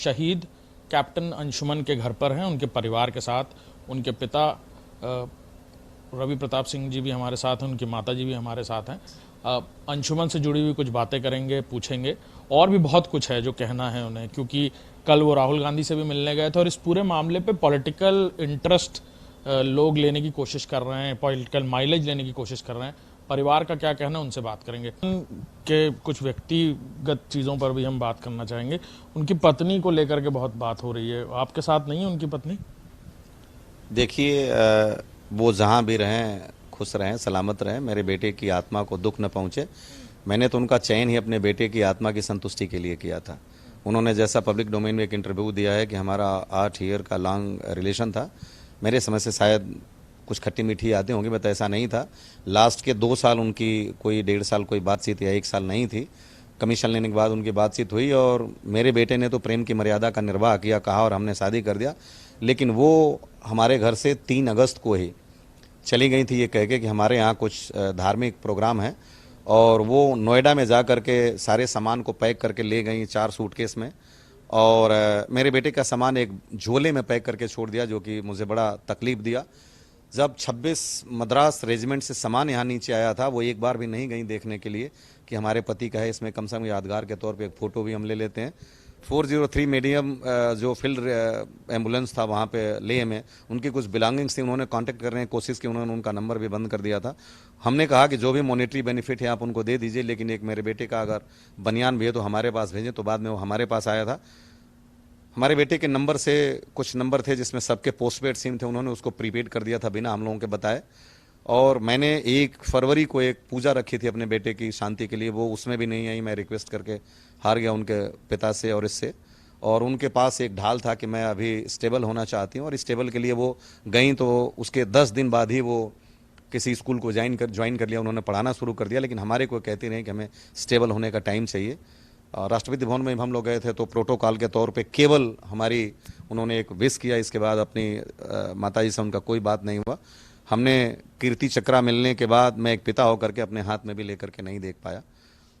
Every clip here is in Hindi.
शहीद कैप्टन अंशुमन के घर पर हैं, उनके परिवार के साथ। उनके पिता रवि प्रताप सिंह जी भी हमारे साथ हैं, उनकी माता जी भी हमारे साथ हैं। अंशुमन से जुड़ी हुई कुछ बातें करेंगे, पूछेंगे, और भी बहुत कुछ है जो कहना है उन्हें, क्योंकि कल वो राहुल गांधी से भी मिलने गए थे और इस पूरे मामले पे पॉलिटिकल इंटरेस्ट लोग लेने की कोशिश कर रहे हैं, पॉलिटिकल माइलेज लेने की कोशिश कर रहे हैं। परिवार का क्या कहना है, उनसे बात करेंगे। के कुछ व्यक्तिगत चीज़ों पर भी हम बात करना चाहेंगे। उनकी पत्नी को लेकर के बहुत बात हो रही है, आपके साथ नहीं है उनकी पत्नी? देखिए, वो जहाँ भी रहें खुश रहें, सलामत रहें, मेरे बेटे की आत्मा को दुख न पहुँचे। मैंने तो उनका चयन ही अपने बेटे की आत्मा की संतुष्टि के लिए किया था। उन्होंने जैसा पब्लिक डोमेन में एक इंटरव्यू दिया है कि हमारा 8 ईयर का लॉन्ग रिलेशन था, मेरे समझ से शायद कुछ खट्टी मीठी यादें होंगी, बट ऐसा नहीं था। लास्ट के 2 साल उनकी कोई 1.5 साल कोई बातचीत या 1 साल नहीं थी। कमीशन लेने के बाद उनकी बातचीत हुई और मेरे बेटे ने तो प्रेम की मर्यादा का निर्वाह किया, कहा और हमने शादी कर दिया। लेकिन वो हमारे घर से 3 अगस्त को ही चली गई थी ये कह के कि हमारे यहाँ कुछ धार्मिक प्रोग्राम है, और वो नोएडा में जा करके सारे सामान को पैक करके ले गई 4 सूटकेस में, और मेरे बेटे का सामान एक झोले में पैक करके छोड़ दिया, जो कि मुझे बड़ा तकलीफ दिया। जब 26 मद्रास रेजिमेंट से सामान यहाँ नीचे आया था, वो एक बार भी नहीं गई देखने के लिए कि हमारे पति का है, इसमें कम से कम यादगार के तौर पे एक फ़ोटो भी हम ले लेते हैं। 403 मीडियम जो फील्ड एम्बुलेंस था वहाँ पे ले में उनकी कुछ बिलोंगिंग्स थी, उन्होंने कांटेक्ट करने की कोशिश की, उन्होंने उनका नंबर भी बंद कर दिया था। हमने कहा कि जो भी मॉनेटरी बेनिफिट है आप उनको दे दीजिए, लेकिन एक मेरे बेटे का अगर बनियान भी है तो हमारे पास भेजें। तो बाद में वो हमारे पास आया था। हमारे बेटे के नंबर से कुछ नंबर थे जिसमें सबके पोस्टपेड सिम थे, उन्होंने उसको प्रीपेड कर दिया था बिना हम लोगों के बताए। और मैंने 1 फरवरी को एक पूजा रखी थी अपने बेटे की शांति के लिए, वो उसमें भी नहीं आई। मैं रिक्वेस्ट करके हार गया उनके पिता से और इससे। और उनके पास एक ढाल था कि मैं अभी स्टेबल होना चाहती हूँ, और स्टेबल के लिए वो गई। तो उसके 10 दिन बाद ही वो किसी स्कूल को ज्वाइन कर लिया, उन्होंने पढ़ाना शुरू कर दिया। लेकिन हमारे को कहती रही कि हमें स्टेबल होने का टाइम चाहिए। राष्ट्रपति भवन में हम लोग गए थे तो प्रोटोकॉल के तौर पे केवल हमारी उन्होंने एक विश किया, इसके बाद अपनी माताजी से उनका कोई बात नहीं हुआ। हमने कीर्ति चक्रा मिलने के बाद मैं एक पिता होकर के अपने हाथ में भी लेकर के नहीं देख पाया,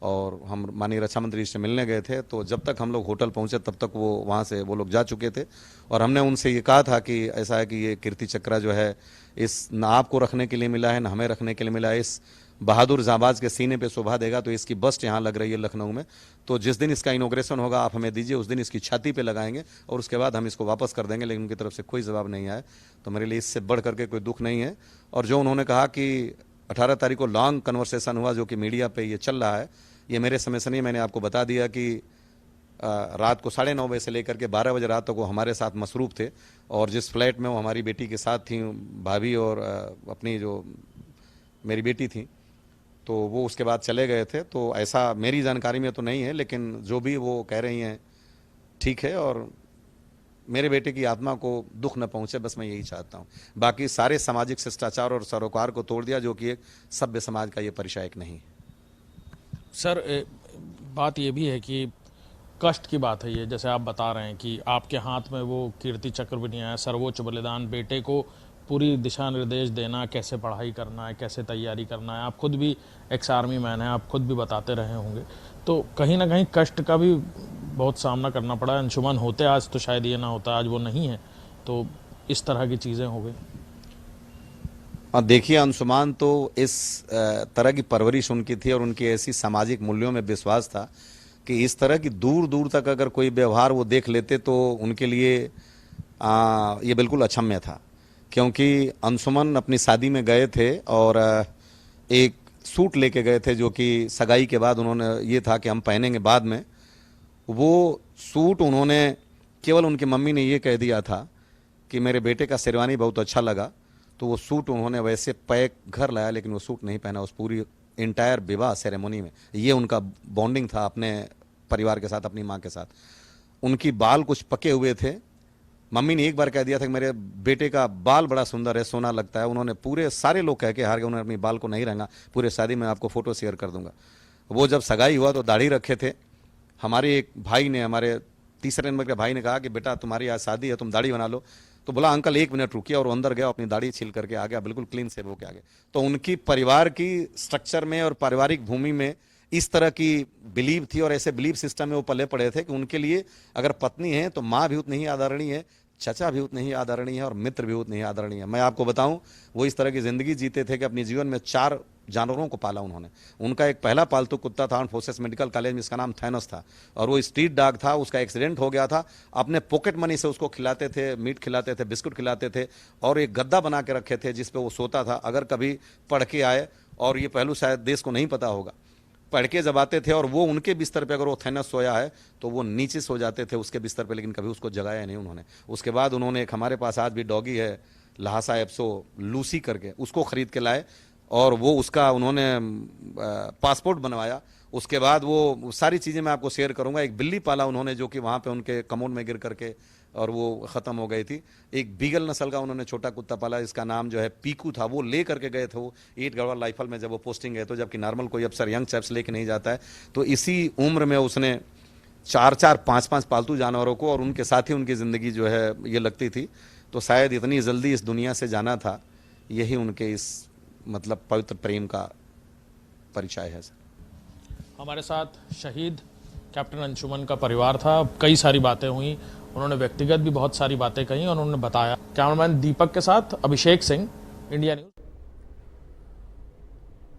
और हम माननीय रक्षा मंत्री से मिलने गए थे। तो जब तक हम लोग होटल पहुंचे तब तक वो वहाँ से वो लोग जा चुके थे, और हमने उनसे ये कहा था कि ऐसा है कि ये कीर्ति चक्रा जो है इस न आपको रखने के लिए मिला है, न हमें रखने के लिए मिला है। इस बहादुर जाबाज के सीने पे शोभा देगा। तो इसकी बस्ट यहाँ लग रही है लखनऊ में, तो जिस दिन इसका इनॉग्रेशन होगा आप हमें दीजिए, उस दिन इसकी छाती पे लगाएंगे और उसके बाद हम इसको वापस कर देंगे। लेकिन उनकी तरफ से कोई जवाब नहीं आया, तो मेरे लिए इससे बढ़ करके कोई दुख नहीं है। और जो उन्होंने कहा कि 18 तारीख को लॉन्ग कन्वर्सेशन हुआ, जो कि मीडिया पे ये चल रहा है, ये मेरे समय से नहीं। मैंने आपको बता दिया कि रात को 9:30 बजे से लेकर के 12 बजे रात तक वो हमारे साथ मसरूफ़ थे, और जिस फ्लैट में वो हमारी बेटी के साथ थी, भाभी और अपनी जो मेरी बेटी थी, तो वो उसके बाद चले गए थे। तो ऐसा मेरी जानकारी में तो नहीं है, लेकिन जो भी वो कह रही हैं ठीक है, और मेरे बेटे की आत्मा को दुख न पहुंचे, बस मैं यही चाहता हूं। बाकी सारे सामाजिक शिष्टाचार और सरोकार को तोड़ दिया, जो कि एक सभ्य समाज का ये परिचायक नहीं है। सर, बात ये भी है कि कष्ट की बात है ये, जैसे आप बता रहे हैं कि आपके हाथ में वो कीर्ति चक्र भी नहीं आया, सर्वोच्च बलिदान, बेटे को पूरी दिशा निर्देश देना, कैसे पढ़ाई करना है, कैसे तैयारी करना है। आप खुद भी एक्स आर्मी मैन हैं, आप खुद भी बताते रहे होंगे, तो कहीं ना कहीं कष्ट का भी बहुत सामना करना पड़ा है। अंशुमन होते आज तो शायद ये ना होता, आज वो नहीं है, तो इस तरह की चीज़ें हो गई। और देखिए, अंशुमान तो इस तरह की परवरिश उनकी थी, और उनकी ऐसी सामाजिक मूल्यों में विश्वास था कि इस तरह की दूर दूर तक अगर कोई व्यवहार वो देख लेते तो उनके लिए ये बिल्कुल अक्षम्य था। क्योंकि अंशुमन अपनी शादी में गए थे और एक सूट लेके गए थे, जो कि सगाई के बाद उन्होंने ये था कि हम पहनेंगे बाद में। वो सूट उन्होंने केवल उनकी मम्मी ने ये कह दिया था कि मेरे बेटे का शेरवानी बहुत अच्छा लगा, तो वो सूट उन्होंने वैसे पैक घर लाया, लेकिन वो सूट नहीं पहना उस पूरी इंटायर विवाह सेरेमनी में। ये उनका बॉन्डिंग था अपने परिवार के साथ, अपनी माँ के साथ। उनकी बाल कुछ पके हुए थे, मम्मी ने एक बार कह दिया था कि मेरे बेटे का बाल बड़ा सुंदर है, सोना लगता है। उन्होंने पूरे सारे लोग कह के हार गए, उन्होंने अपनी बाल को नहीं रंगा। पूरे शादी में आपको फोटो शेयर कर दूंगा। वो जब सगाई हुआ तो दाढ़ी रखे थे। हमारे एक भाई ने, हमारे तीसरे नंबर के भाई ने कहा कि बेटा तुम्हारी आज शादी है, तुम दाढ़ी बना लो। तो बोला अंकल 1 मिनट रुकिए, और अंदर गया, अपनी दाढ़ी छील करके आ गया, बिल्कुल क्लीन सेव होके आ गया। तो उनकी परिवार की स्ट्रक्चर में और पारिवारिक भूमि में इस तरह की बिलीव थी और ऐसे बिलीव सिस्टम में वो पले पड़े थे कि उनके लिए अगर पत्नी है तो माँ भी उतनी ही आदरणीय है, चचा भी उतने ही आदरणीय है और मित्र भी उतने ही आदरणीय है। मैं आपको बताऊं, वो इस तरह की जिंदगी जीते थे कि अपने जीवन में 4 जानवरों को पाला उन्होंने। उनका एक पहला पालतू कुत्ता था आर्म्ड फोर्सेस मेडिकल कॉलेज में, इसका नाम थैनोस था, और वो स्ट्रीट डॉग था। उसका एक्सीडेंट हो गया था, अपने पॉकेट मनी से उसको खिलाते थे, मीट खिलाते थे, बिस्कुट खिलाते थे, और एक गद्दा बना के रखे थे जिस पे वो सोता था। अगर कभी पढ़ के आए, और ये पहलू शायद देश को नहीं पता होगा, पढ़ के जब आते थे और वो उनके बिस्तर पे अगर वो थैनस सोया है तो वो नीचे सो जाते थे उसके बिस्तर पे, लेकिन कभी उसको जगाया नहीं उन्होंने। उसके बाद उन्होंने एक, हमारे पास आज भी डॉगी है लहासा एप्सो लूसी करके, उसको खरीद के लाए और वो उसका उन्होंने पासपोर्ट बनवाया। उसके बाद वो सारी चीज़ें मैं आपको शेयर करूंगा। एक बिल्ली पाला उन्होंने जो कि वहाँ पे उनके कमोड में गिर करके और वो ख़त्म हो गई थी। एक बीगल नस्ल का उन्होंने छोटा कुत्ता पाला, इसका नाम जो है पीकू था। वो ले करके गए थे वो 8 गढ़वाल राइफल में जब वो पोस्टिंग गए, तो जबकि नॉर्मल कोई अफसर यंग चैप्स लेके नहीं जाता है। तो इसी उम्र में उसने 4-4, 5-5 पालतू जानवरों को, और उनके साथ ही उनकी ज़िंदगी जो है ये लगती थी। तो शायद इतनी जल्दी इस दुनिया से जाना था, यही उनके इस मतलब पवित्र प्रेम का परिचय है सर। हमारे साथ शहीद कैप्टन अंशुमन का परिवार था। कई सारी बातें हुई, उन्होंने व्यक्तिगत भी बहुत सारी बातें कही और उन्होंने बताया। कैमरामैन दीपक के साथ अभिषेक सिंह, इंडिया न्यूज़।